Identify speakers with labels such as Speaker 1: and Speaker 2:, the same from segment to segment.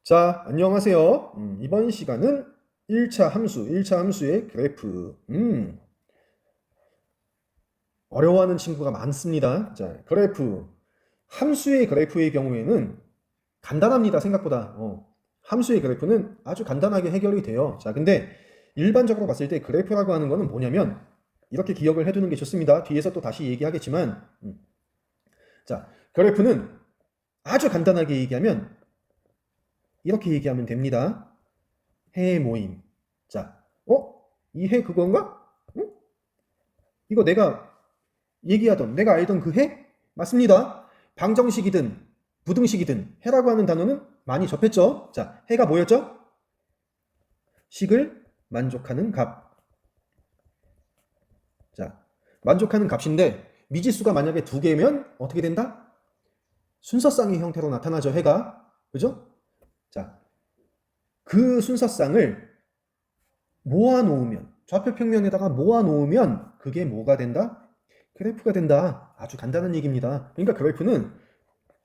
Speaker 1: 자, 안녕하세요. 이번 시간은 1차 함수의 그래프. 어려워하는 친구가 많습니다. 자, 함수의 그래프의 경우에는 간단합니다, 생각보다. 함수의 그래프는 아주 간단하게 해결이 돼요. 자, 근데 일반적으로 봤을 때 그래프라고 하는 거는 뭐냐면, 이렇게 기억을 해두는 게 좋습니다. 뒤에서 또 다시 얘기하겠지만, 자, 그래프는 아주 간단하게 얘기하면, 이렇게 얘기하면 됩니다. 해 모임. 자, 이 해 그건가? 응? 이거 내가 알던 그 해? 맞습니다. 방정식이든 부등식이든 해라고 하는 단어는 많이 접했죠. 자, 해가 뭐였죠? 식을 만족하는 값. 자, 만족하는 값인데 미지수가 만약에 두 개면 어떻게 된다? 순서쌍의 형태로 나타나죠, 해가. 그죠? 자, 그 순서쌍을 모아놓으면, 좌표 평면에다가 모아놓으면 그게 뭐가 된다? 그래프가 된다. 아주 간단한 얘기입니다. 그러니까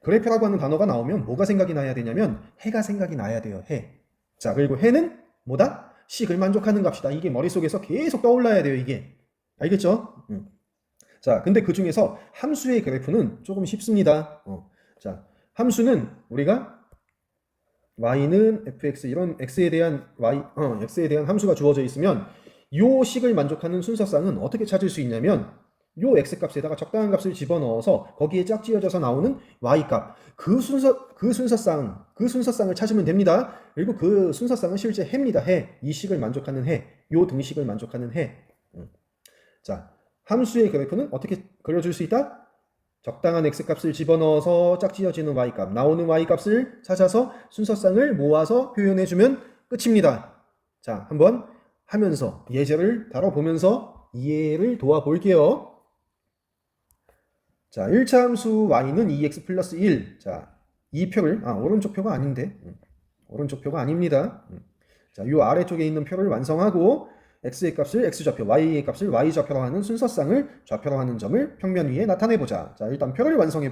Speaker 1: 그래프라고 하는 단어가 나오면 뭐가 생각이 나야 되냐면 해가 생각이 나야 돼요. 해. 자, 그리고 해는 뭐다? 식을 만족하는 값이다. 이게 머릿속에서 계속 떠올라야 돼요. 이게. 알겠죠? 자, 근데 그 중에서 함수의 그래프는 조금 쉽습니다. 자, 함수는 우리가 y는 fx 이런 x에 대한 함수가 주어져 있으면 요 식을 만족하는 순서쌍은 어떻게 찾을 수 있냐면 요 x값에다가 적당한 값을 집어넣어서 거기에 짝지어져서 나오는 y값 그 순서쌍을 찾으면 됩니다. 그리고 그 순서쌍은 실제 해입니다. 해. 이 식을 만족하는 해. 요 등식을 만족하는 해. 자, 함수의 그래프는 어떻게 그려줄 수 있다? 적당한 x값을 집어넣어서 짝지어지는 y값, 나오는 y값을 찾아서 순서쌍을 모아서 표현해주면 끝입니다. 자, 한번 하면서 예제를 다뤄보면서 이해를 도와볼게요. 자, 1차 함수 y는 2x 플러스 1. 자, 이 표를, 오른쪽 표가 아닌데. 오른쪽 표가 아닙니다. 자, 이 아래쪽에 있는 표를 완성하고 x의 값을 x좌표, y의 값을 y좌표로 하는 순서쌍을 좌표로 하는 점을 평면 위에 나타내 보자. 자, 일단 표를 완성해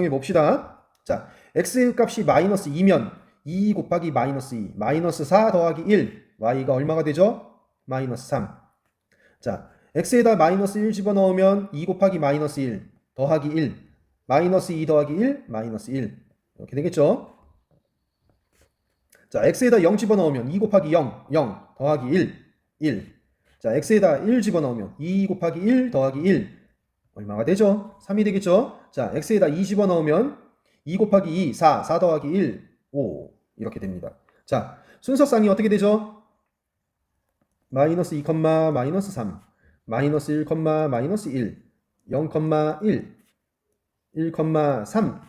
Speaker 1: 봅시다. 자, x의 값이 마이너스 2면 2 곱하기 마이너스 2, 마이너스 4 더하기 1, y가 얼마가 되죠? 마이너스 3. 자, x에다 마이너스 1 집어넣으면 2 곱하기 마이너스 1 더하기 1, 마이너스 2 더하기 1, 마이너스 1. 이렇게 되겠죠? 자, x에다 0 집어넣으면 2 곱하기 0, 0 더하기 1, 1. 자, x에다 1 집어넣으면 2 곱하기 1 더하기 1. 얼마가 되죠? 3이 되겠죠? 자, x에다 2 집어넣으면 2 곱하기 2, 4, 4 더하기 1, 5. 이렇게 됩니다. 자, 순서쌍이 어떻게 되죠? 마이너스 2, 마이너스 3, 마이너스 1, 마이너스 1, 0, 1, 1, 3,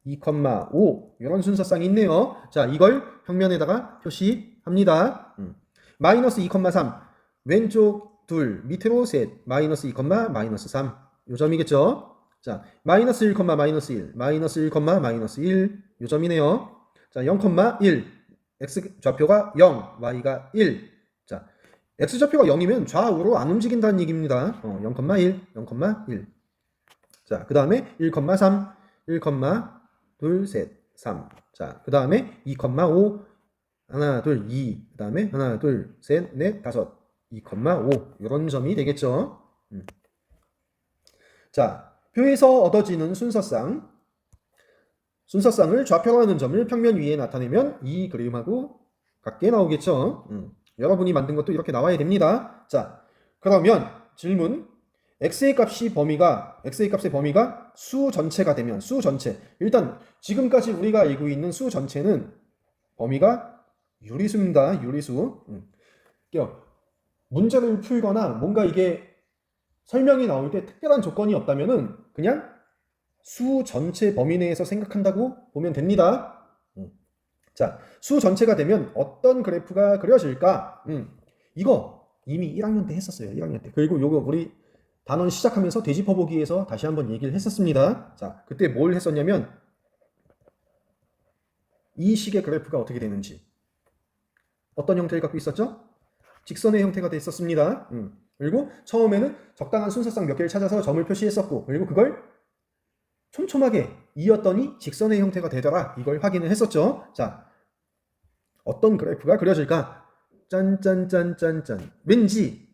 Speaker 1: 2,5 이런 순서쌍이 있네요. 자, 이걸 평면에다가 표시합니다. 마이너스 2,3 왼쪽 둘 밑으로 셋 마이너스 2, 마이너스 3 요 점이겠죠. 자, 마이너스 1, 마이너스 1 마이너스 1, 마이너스 1 요 점이네요. 자, 0,1 x 좌표가 0 y가 1. 자, x 좌표가 0이면 좌우로 안 움직인다는 얘기입니다. 0,1 0,1. 자, 그 다음에 1,3 1, 둘, 셋, 3. 자, 그 다음에 2,5 하나, 둘, 2. 그 다음에 하나, 둘, 셋, 넷, 다섯. 2,5 이런 점이 되겠죠. 자, 표에서 얻어지는 순서쌍을 좌표로 하는 점을 평면 위에 나타내면 이 그림하고 같게 나오겠죠. 여러분이 만든 것도 이렇게 나와야 됩니다. 자, 그러면 질문. x의 값의 범위가 수 전체가 되면 일단 지금까지 우리가 알고 있는 수 전체는 범위가 유리수입니다. 유리수. 문제를 풀거나 뭔가 이게 설명이 나올 때 특별한 조건이 없다면은 그냥 수 전체 범위 내에서 생각한다고 보면 됩니다. 자, 수 전체가 되면 어떤 그래프가 그려질까? 이거 이미 1학년 때 했었어요. 1학년 때. 그리고 요거 우리 단원 시작하면서 되짚어보기에서 다시 한번 얘기를 했었습니다. 자, 그때 뭘 했었냐면 이 식의 그래프가 어떻게 되는지 어떤 형태를 갖고 있었죠? 직선의 형태가 돼 있었습니다. 그리고 처음에는 적당한 순서쌍 몇 개를 찾아서 점을 표시했었고 그리고 그걸 촘촘하게 이었더니 직선의 형태가 되더라. 이걸 확인을 했었죠. 자, 어떤 그래프가 그려질까? 짠짠짠짠짠. 왠지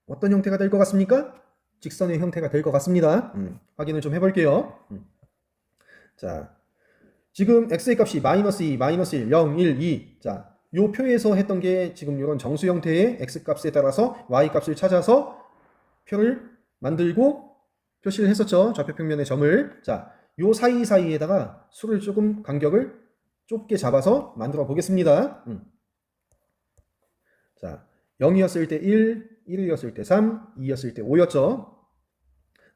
Speaker 1: 어떤 형태가 될 것 같습니까? 직선의 형태가 될 것 같습니다. 확인을 좀 해볼게요. 자, 지금 x의 값이 -2, -1, 0, 1, 2. 자, 요 표에서 했던 게 지금 이런 정수 형태의 x 값에 따라서 y 값을 찾아서 표를 만들고 표시를 했었죠. 좌표 평면의 점을. 자, 요 사이사이에다가 수를 조금 간격을 좁게 잡아서 만들어 보겠습니다. 자, 0이었을 때 1, 1이었을 때 3, 2였을 때 5였죠.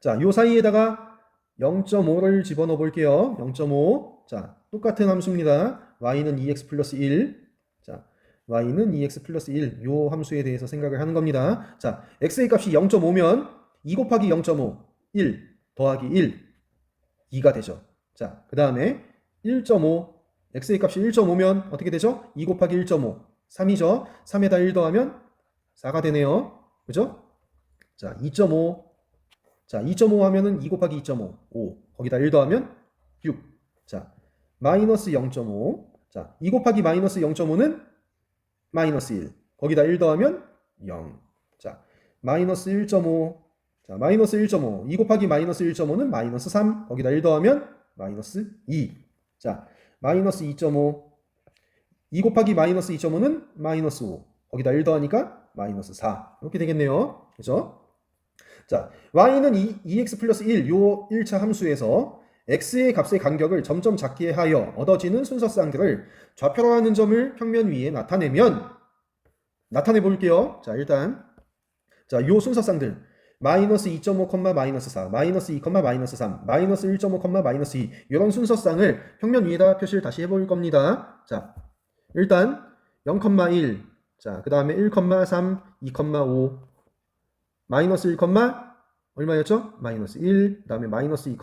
Speaker 1: 자, 요 사이에다가 0.5를 집어넣어 볼게요. 0.5. 자, 똑같은 함수입니다. y는 2x 플러스 1. 자, y는 2x 플러스 1. 요 함수에 대해서 생각을 하는 겁니다. 자, x의 값이 0.5면 2 곱하기 0.5, 1 더하기 1, 2가 되죠. 자, 그 다음에 1.5, x의 값이 1.5면 어떻게 되죠? 2 곱하기 1.5, 3이죠. 3에다 1 더하면 4가 되네요. 그죠? 자, 2.5. 자, 2.5 하면은 2 곱하기 2.5, 5. 거기다 1 더하면 6. 자, 마이너스 0.5. 자, 2 곱하기 마이너스 0.5는 마이너스 1. 거기다 1 더하면 0. 자, 마이너스 1.5. 자, 마이너스 1.5. 2 곱하기 마이너스 1.5는 마이너스 3. 거기다 1 더하면 마이너스 2. 자, 마이너스 2.5. 2 곱하기 마이너스 2.5는 마이너스 5. 거기다 1 더하니까 마이너스 4. 이렇게 되겠네요. 그죠? 자, y는 2x 플러스 1, 요 1차 함수에서 x의 값의 간격을 점점 작게 하여 얻어지는 순서쌍들을 좌표로하는 점을 평면 위에 나타내면, 나타내 볼게요. 자, 일단, 자, 요 순서쌍들, 마이너스 2.5, 마이너스 4, 마이너스 2, 마이너스 3, 마이너스 1.5, 마이너스 2, 이런 순서쌍을 평면 위에다 표시를 다시 해볼 겁니다. 자, 일단, 0,1, 자, 그 다음에 1,3, 2,5, 마이너스 1, 얼마였죠? 마이너스 1, 그 다음에 마이너스 2,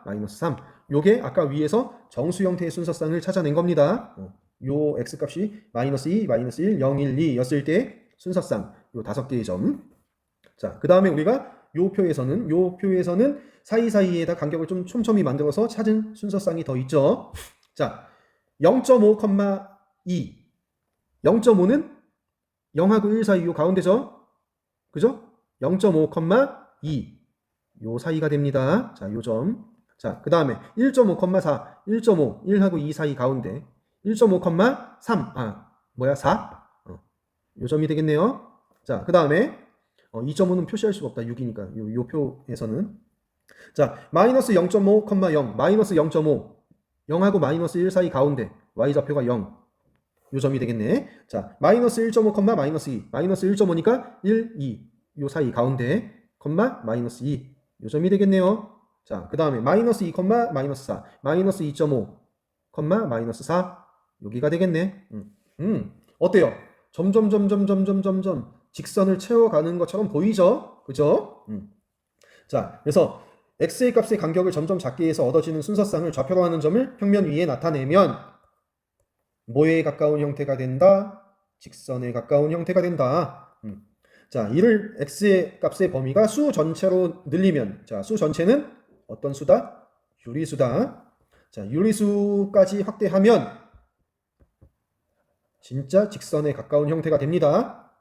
Speaker 1: 마이너스 3. 요게 아까 위에서 정수 형태의 순서쌍을 찾아낸 겁니다. 요 x값이 마이너스 2, 마이너스 1, 0, 1, 2 였을 때 순서쌍 요 5개의 점. 자, 그 다음에 우리가 요 표에서는 사이사이에다 간격을 좀 촘촘히 만들어서 찾은 순서쌍이 더 있죠. 자, 0.5, 2. 0.5는 0하고 1 사이 요 가운데죠. 그죠? 0.5, 2. 요 사이가 됩니다. 자, 요 점. 자, 그 다음에 1.5, 4. 1.5, 1하고 2 사이 가운데. 1.5, 3. 4? 요 점이 되겠네요. 자, 그 다음에 2.5는 표시할 수가 없다. 6이니까. 요 표에서는. 자, 마이너스 0.5, 0. 마이너스 0.5. 0하고 마이너스 1 사이 가운데. y좌표가 0. 요 점이 되겠네. 자, 마이너스 1.5, 마이너스 2. 마이너스 1.5니까 1, 2. 요 사이 가운데, 마이너스 2. 요 점이 되겠네요. 자, 그 다음에 마이너스 2, 마이너스 4. 마이너스 2.5, 마이너스 4. 여기가 되겠네. 어때요? 점점 직선을 채워가는 것처럼 보이죠? 그죠? 자, 그래서 x의 값의 간격을 점점 작게 해서 얻어지는 순서쌍을 좌표로 하는 점을 평면 위에 나타내면 뭐에 가까운 형태가 된다? 직선에 가까운 형태가 된다. 자, 이를 x의 값의 범위가 수 전체로 늘리면, 자, 수 전체는 어떤 수다? 유리수다. 자, 유리수까지 확대하면 진짜 직선에 가까운 형태가 됩니다.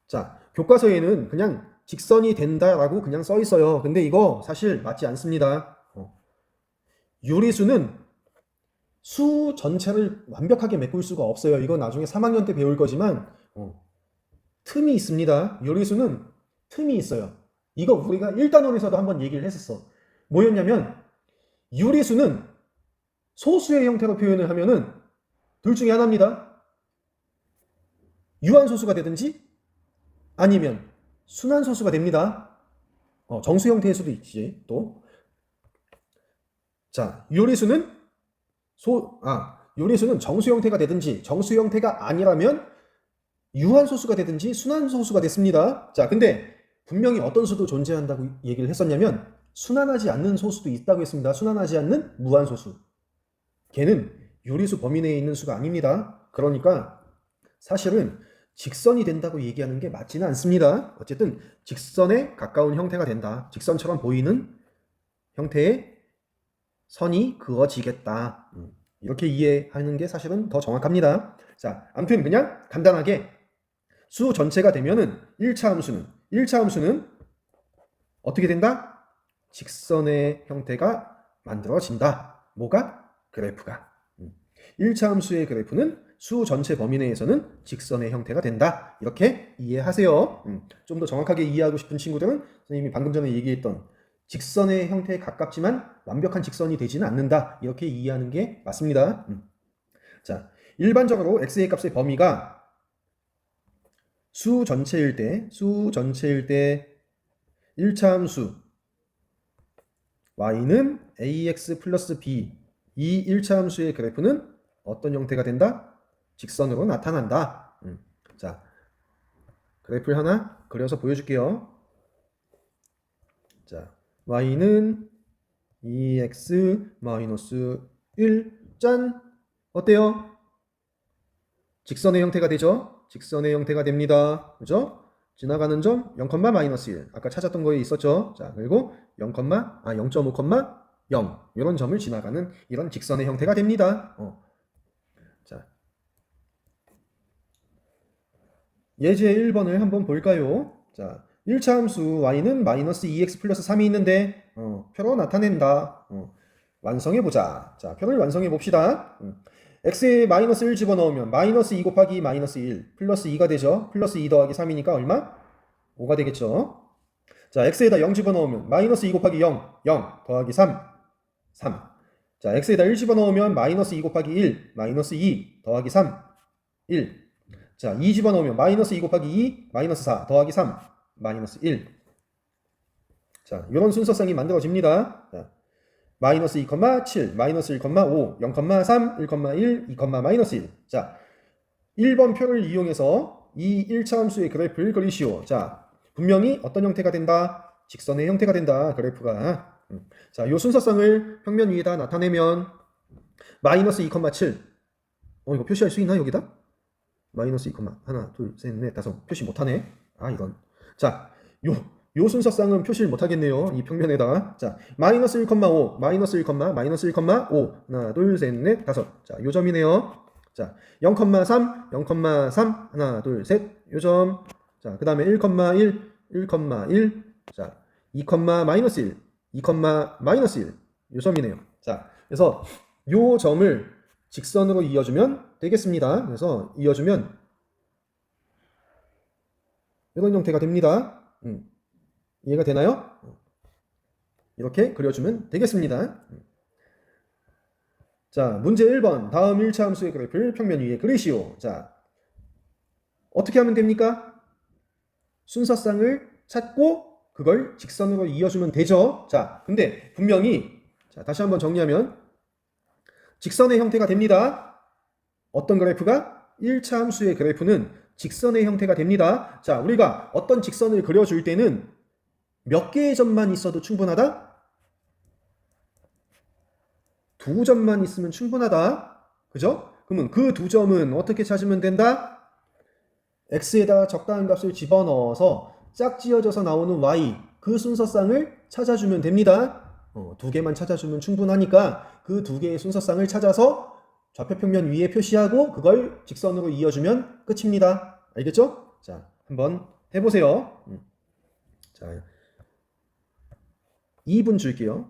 Speaker 1: 자, 교과서에는 그냥 직선이 된다라고 그냥 써 있어요. 근데 이거 사실 맞지 않습니다. 유리수는 수 전체를 완벽하게 메꿀 수가 없어요. 이거 나중에 3학년 때 배울 거지만 틈이 있습니다. 유리수는 틈이 있어요. 이거 우리가 1단원에서도 한번 얘기를 했었어. 뭐였냐면 유리수는 소수의 형태로 표현을 하면은 둘 중에 하나입니다. 유한소수가 되든지 아니면 순환소수가 됩니다. 정수 형태의 수도 있지 또. 자, 유리수는 정수 형태가 되든지 정수 형태가 아니라면 유한소수가 되든지 순환소수가 됐습니다. 자, 근데 분명히 어떤 수도 존재한다고 얘기를 했었냐면 순환하지 않는 소수도 있다고 했습니다. 순환하지 않는 무한소수. 걔는 유리수 범위 내에 있는 수가 아닙니다. 그러니까 사실은 직선이 된다고 얘기하는 게 맞지는 않습니다. 어쨌든 직선에 가까운 형태가 된다. 직선처럼 보이는 형태의 선이 그어지겠다. 이렇게 이해하는 게 사실은 더 정확합니다. 자, 아무튼 그냥 간단하게 수 전체가 되면은 1차 함수는 어떻게 된다? 직선의 형태가 만들어진다. 뭐가? 그래프가. 1차 함수의 그래프는 수 전체 범위 내에서는 직선의 형태가 된다. 이렇게 이해하세요. 좀 더 정확하게 이해하고 싶은 친구들은 선생님이 방금 전에 얘기했던 직선의 형태에 가깝지만 완벽한 직선이 되지는 않는다. 이렇게 이해하는 게 맞습니다. 자, 일반적으로 x의 값의 범위가 수 전체일 때 1차 함수 y는 ax 플러스 b 이 1차 함수의 그래프는 어떤 형태가 된다? 직선으로 나타난다. 자, 그래프를 하나 그려서 보여줄게요. 자, y는 2x 마이너스 1 짠! 어때요? 직선의 형태가 되죠? 직선의 형태가 됩니다. 그죠? 지나가는 점 0, 마이너스 1. 아까 찾았던 거에 있었죠? 자, 그리고 0,5, 0. 이런 점을 지나가는 이런 직선의 형태가 됩니다. 자, 예제 1번을 한번 볼까요? 자, 1차 함수 y는 마이너스 2x 플러스 3이 있는데 표로 나타낸다. 완성해보자. 자, 표를 완성해봅시다. x에 마이너스 1 집어넣으면 마이너스 2 곱하기 마이너스 1 플러스 2가 되죠. 플러스 2 더하기 3이니까 얼마? 5가 되겠죠. 자, x에다 0 집어넣으면 마이너스 2 곱하기 0 더하기 3 자, x에다 1 집어넣으면 마이너스 2 곱하기 1 마이너스 2 더하기 3 1 자, 2 집어넣으면 마이너스 2 곱하기 2 마이너스 4 더하기 3 마이너스 1 자, 이런 순서상이 만들어집니다. 자, 마이너스 2,7, 마이너스 1,5, 0,3, 1,1, 2, 마이너스 1. 자, 1번 표를 이용해서 이 1차 함수의 그래프를 그리시오. 자, 분명히 어떤 형태가 된다? 직선의 형태가 된다. 그래프가. 자, 이 순서상을 평면 위에다 나타내면 마이너스 2,7. 이거 표시할 수 있나 여기다? 마이너스 2, 하나, 둘, 셋, 넷, 다섯. 표시 못하네. 아, 이런. 자, 요 순서상은 표시를 못하겠네요. 이 평면에다가. 자, 마이너스 1,5, 마이너스 1, 마이너스 1,5. 하나, 둘, 셋, 넷, 다섯. 자, 요 점이네요. 자, 0,3, 0,3. 하나, 둘, 셋. 요 점. 자, 그 다음에 1,1, 1,1. 자, 2, 마이너스 1, 2, 마이너스 1. 요 점이네요. 자, 그래서 요 점을 직선으로 이어주면 되겠습니다. 그래서 이어주면 이런 형태가 됩니다. 이해가 되나요? 이렇게 그려주면 되겠습니다. 자, 문제 1번. 다음 1차 함수의 그래프를 평면 위에 그리시오. 자, 어떻게 하면 됩니까? 순서상을 찾고 그걸 직선으로 이어주면 되죠. 자, 근데 분명히 자, 다시 한번 정리하면 직선의 형태가 됩니다. 어떤 그래프가? 1차 함수의 그래프는 직선의 형태가 됩니다. 자, 우리가 어떤 직선을 그려줄 때는 몇 개의 점만 있어도 충분하다? 두 점만 있으면 충분하다. 그죠? 그러면 그 두 점은 어떻게 찾으면 된다? x에다 적당한 값을 집어넣어서 짝지어져서 나오는 y 그 순서상을 찾아주면 됩니다. 두 개만 찾아주면 충분하니까 그 두 개의 순서상을 찾아서 좌표평면 위에 표시하고 그걸 직선으로 이어주면 끝입니다. 알겠죠? 자, 한번 해보세요. 자, 2분 줄게요.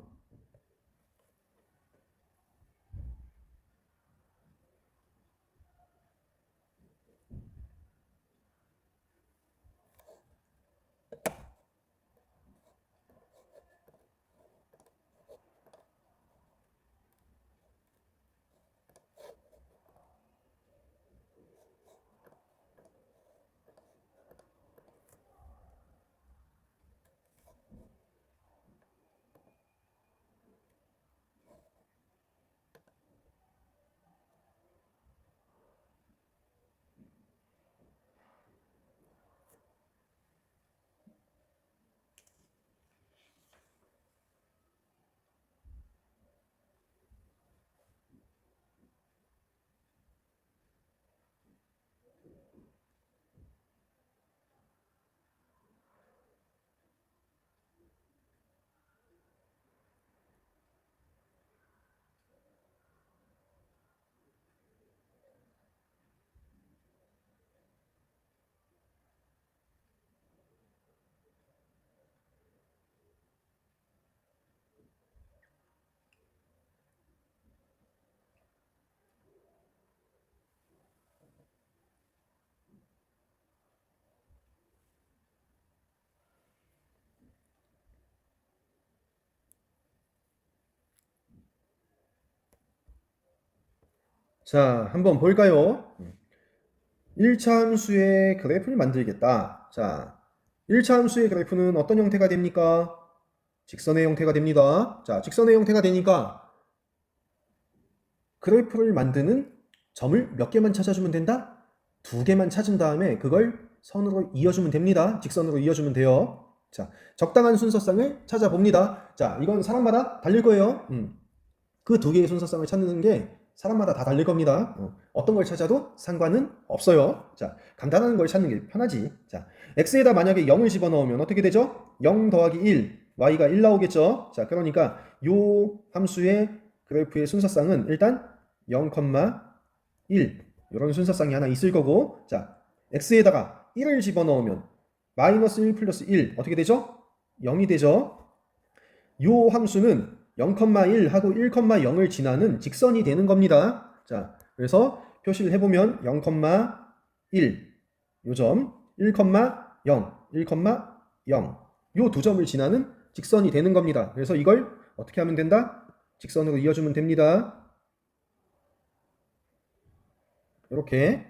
Speaker 1: 자, 한번 볼까요? 1차 함수의 그래프를 만들겠다. 자, 1차 함수의 그래프는 어떤 형태가 됩니까? 직선의 형태가 됩니다. 자, 직선의 형태가 되니까 그래프를 만드는 점을 몇 개만 찾아주면 된다? 2개만 찾은 다음에 그걸 선으로 이어주면 됩니다. 직선으로 이어주면 돼요. 자, 적당한 순서쌍을 찾아봅니다. 자, 이건 사람마다 달릴 거예요. 그 2개의 순서쌍을 찾는 게 사람마다 다 달릴 겁니다. 어떤 걸 찾아도 상관은 없어요. 자, 간단한 걸 찾는 게 편하지. 자, x에다 만약에 0을 집어넣으면 어떻게 되죠? 0 더하기 1, y가 1 나오겠죠? 자, 그러니까 요 함수의 그래프의 순서쌍은 일단 0, 1 이런 순서쌍이 하나 있을 거고, 자, x에다가 1을 집어넣으면 마이너스 1 플러스 1 어떻게 되죠? 0이 되죠? 요 함수는 0,1 하고 1,0을 지나는 직선이 되는 겁니다. 자, 그래서 표시를 해보면 0,1 요 점, 1,0 1,0 요 두 점을 지나는 직선이 되는 겁니다. 그래서 이걸 어떻게 하면 된다? 직선으로 이어주면 됩니다. 이렇게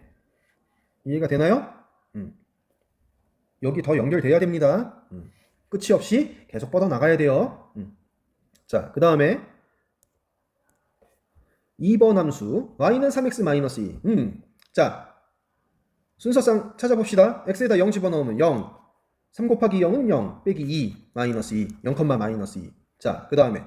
Speaker 1: 이해가 되나요? 여기 더 연결돼야 됩니다. 끝이 없이 계속 뻗어나가야 돼요. 자, 그 다음에 2번 함수 y는 3x-2. 자, 순서상 찾아봅시다. x에다 0 집어넣으면 0, 3 곱하기 0은 0, 빼기 2, 마이너스 2, 0, 마이너스 2. 자, 그 다음에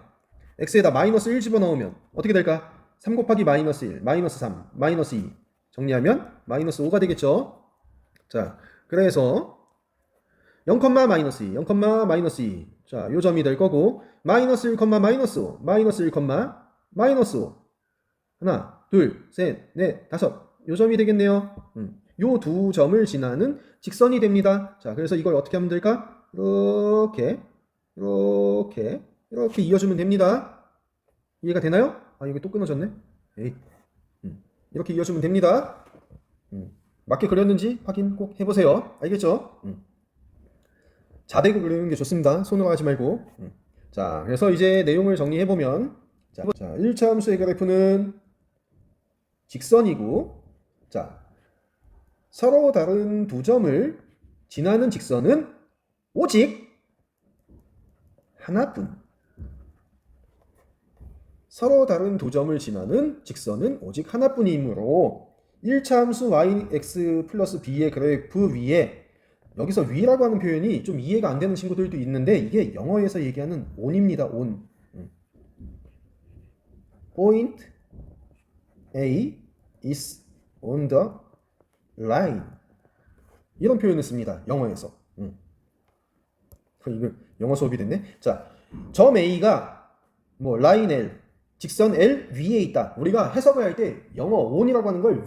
Speaker 1: x에다 마이너스 1 집어넣으면 어떻게 될까? 3 곱하기 마이너스 1, 마이너스 3, 마이너스 2. 정리하면 마이너스 5가 되겠죠. 자, 그래서 0, 마이너스 2, 0, 마이너스 2. 자, 요 점이 될 거고, 마이너스 1, 마이너스 5, 마이너스 1, 마이너스 5. 하나, 둘, 셋, 넷, 다섯. 요 점이 되겠네요. 요 두 점을 지나는 직선이 됩니다. 자, 그래서 이걸 어떻게 하면 될까? 이렇게, 이렇게, 이렇게 이어주면 됩니다. 이해가 되나요? 아, 이게 또 끊어졌네. 에이. 이렇게 이어주면 됩니다. 맞게 그렸는지 확인 꼭 해보세요. 알겠죠? 자대고 그리는 게 좋습니다. 손으로 하지 말고. 자, 그래서 이제 내용을 정리해보면, 자, 1차 함수의 그래프는 직선이고, 자, 서로 다른 두 점을 지나는 직선은 오직 하나뿐. 서로 다른 두 점을 지나는 직선은 오직 하나뿐이므로 1차 함수 yx 플러스 b의 그래프 위에, 여기서 위라고 하는 표현이 좀 이해가 안 되는 친구들도 있는데 이게 영어에서 얘기하는 on입니다. on. Point A is on the line. 이런 표현을 씁니다. 영어에서. 이거 영어 수업이 됐네. 자, 점 A가 뭐 라인 L, 직선 L 위에 있다. 우리가 해석을 할 때 영어 on이라고 하는 걸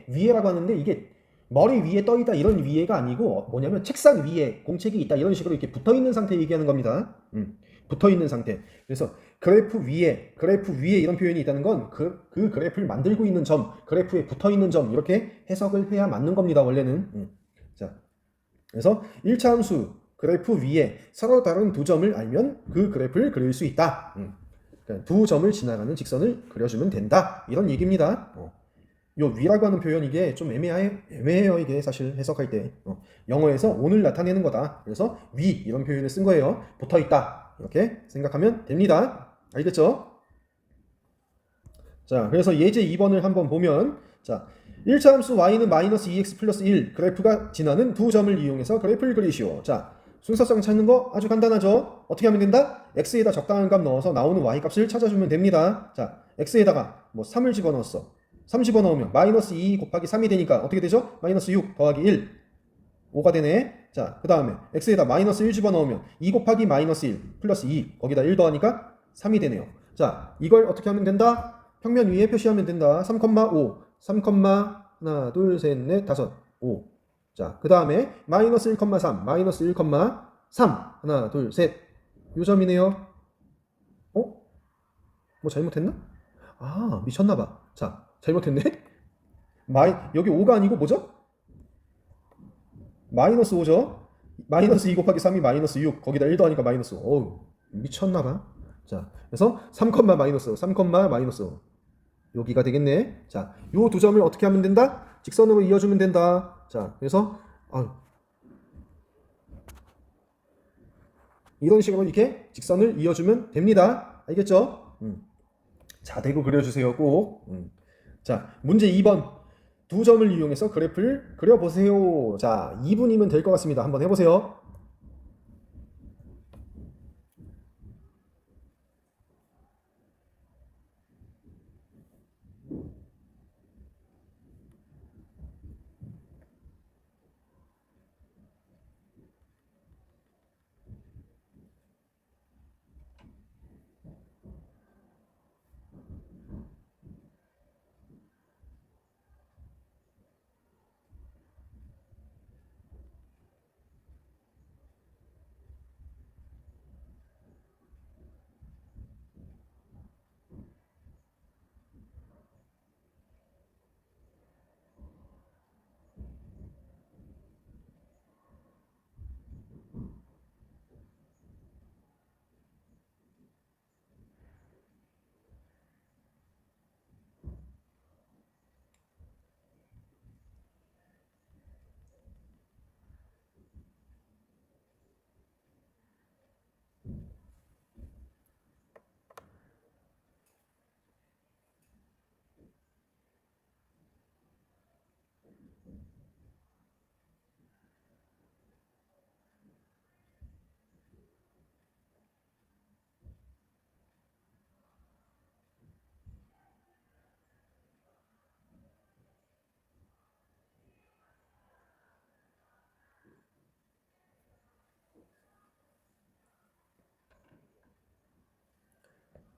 Speaker 1: 위에라고 하는데 이게 머리 위에 떠 있다 이런 위에가 아니고 뭐냐면 책상 위에 공책이 있다 이런 식으로 이렇게 붙어 있는 상태 얘기하는 겁니다. 붙어 있는 상태. 그래서 그래프 위에 이런 표현이 있다는 건 그 그래프를 만들고 있는 점, 그래프에 붙어 있는 점 이렇게 해석을 해야 맞는 겁니다. 원래는. 자, 그래서 1차 함수 그래프 위에 서로 다른 두 점을 알면 그 그래프를 그릴 수 있다. 그러니까 두 점을 지나가는 직선을 그려주면 된다. 이런 얘기입니다. 요 위라고 하는 표현 이게 좀 애매해요. 이게 사실 해석할 때 영어에서 on을 나타내는 거다. 그래서 위 이런 표현을 쓴 거예요. 붙어 있다 이렇게 생각하면 됩니다. 알겠죠? 자, 그래서 예제 2번을 한번 보면, 자, 1차 함수 y는 마이너스 2x 플러스 1 그래프가 지나는 두 점을 이용해서 그래프를 그리시오. 자, 순서상 찾는 거 아주 간단하죠? 어떻게 하면 된다? x에다 적당한 값 넣어서 나오는 y 값을 찾아주면 됩니다. 자, x에다가 뭐 3을 집어넣었어. 3 집어넣으면 마이너스 2 곱하기 3이 되니까 어떻게 되죠? 마이너스 6 더하기 1 5가 되네. 자, 그 다음에 x에다 마이너스 1 집어넣으면 2 곱하기 마이너스 1 플러스 2 거기다 1 더하니까 3이 되네요. 자, 이걸 어떻게 하면 된다? 평면 위에 표시하면 된다. 3,5 하나 둘 셋 넷 다섯 5. 자, 그 다음에 마이너스 1,3 마이너스 1,3 하나 둘 셋 요 점이네요. 뭐 잘못했나? 아, 미쳤나봐. 자, 잘못했네. 여기 5가 아니고 뭐죠? 마이너스 5죠. 마이너스 2 곱하기 3이 마이너스 6 거기다 1 더하니까 마이너스 5. 어우, 미쳤나봐. 자, 그래서 3, 마이너스 5. 여기가 되겠네. 자, 요 두 점을 어떻게 하면 된다? 직선으로 이어주면 된다. 자, 그래서 이런 식으로 이렇게 직선을 이어주면 됩니다. 알겠죠? 자, 대고 그려주세요. 꼭. 자, 문제 2번. 두 점을 이용해서 그래프를 그려보세요. 자, 2분이면 될 것 같습니다. 한번 해보세요.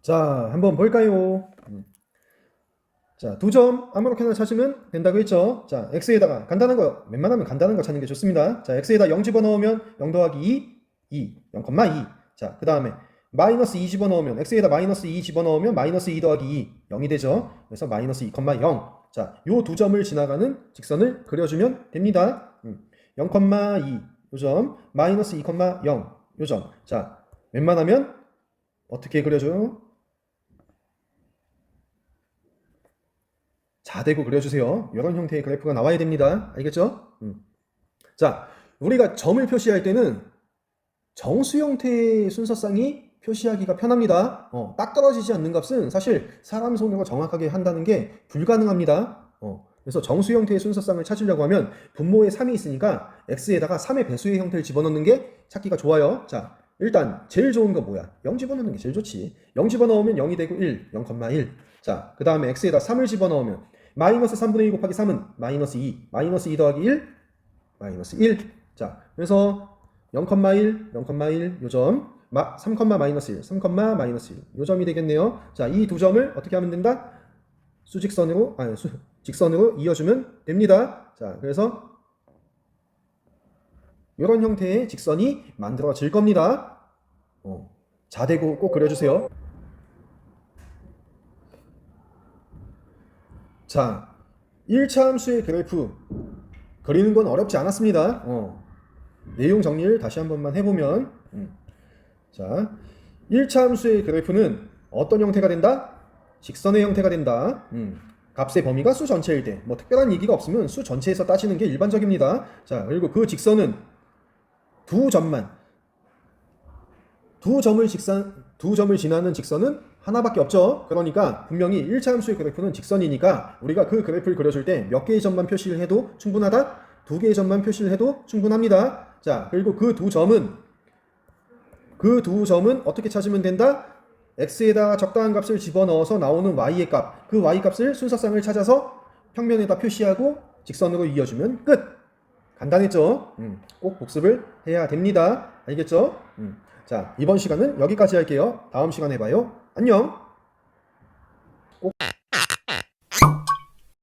Speaker 1: 자, 한번 볼까요? 자, 두 점 아무렇게나 찾으면 된다고 했죠. 자, x에다가 간단한 거, 웬만하면 간단한 거 찾는 게 좋습니다. 자, x에다 0 집어넣으면 0 더하기 2, 0,2. 자, 그 다음에 마이너스 2 집어넣으면, x에다 마이너스 2 집어넣으면 마이너스 2 더하기 2, 0이 되죠. 그래서 마이너스 2,0. 자, 요 두 점을 지나가는 직선을 그려주면 됩니다. 0,2 요점, 마이너스 2,0 요점. 자, 웬만하면 어떻게 그려줘요? 자대고 그려주세요. 이런 형태의 그래프가 나와야 됩니다. 알겠죠? 자, 우리가 점을 표시할 때는 정수 형태의 순서쌍이 표시하기가 편합니다. 딱 떨어지지 않는 값은 사실 사람 손으로 정확하게 한다는 게 불가능합니다. 그래서 정수 형태의 순서쌍을 찾으려고 하면 분모에 3이 있으니까 x에다가 3의 배수의 형태를 집어넣는 게 찾기가 좋아요. 자, 일단 제일 좋은 거 뭐야? 0 집어넣는 게 제일 좋지. 0 집어넣으면 0이 되고 1, 0,1. 자, 그 다음에 x에다 3을 집어넣으면 마이너스 3분의 2 곱하기 3은 마이너스 2, 마이너스 2 더하기 1, 마이너스 1. 자, 그래서 0,1, 0,1 요점, 3, 마이너스 1, 3, 마이너스 1 요점이 되겠네요. 자, 이 두 점을 어떻게 하면 된다? 직선으로 이어주면 됩니다. 자, 그래서 이런 형태의 직선이 만들어질 겁니다. 자대고 꼭 그려주세요. 자, 1차 함수의 그래프 그리는 건 어렵지 않았습니다. 내용 정리를 다시 한 번만 해보면 자, 1차 함수의 그래프는 어떤 형태가 된다? 직선의 형태가 된다. 값의 범위가 수 전체일 때, 뭐 특별한 얘기가 없으면 수 전체에서 따지는 게 일반적입니다. 자, 그리고 그 직선은 두 점을 지나는 직선은 하나밖에 없죠. 그러니까 분명히 1차 함수의 그래프는 직선이니까 우리가 그 그래프를 그려줄 때 몇 개의 점만 표시를 해도 충분하다? 두 개의 점만 표시를 해도 충분합니다. 자, 그리고 그 두 점은 어떻게 찾으면 된다? x에다 적당한 값을 집어넣어서 나오는 y의 값, 그 y 값을 순서쌍을 찾아서 평면에다 표시하고 직선으로 이어주면 끝! 간단했죠? 꼭 복습을 해야 됩니다. 알겠죠? 자, 이번 시간은 여기까지 할게요. 다음 시간에 봐요. 안녕! 꼭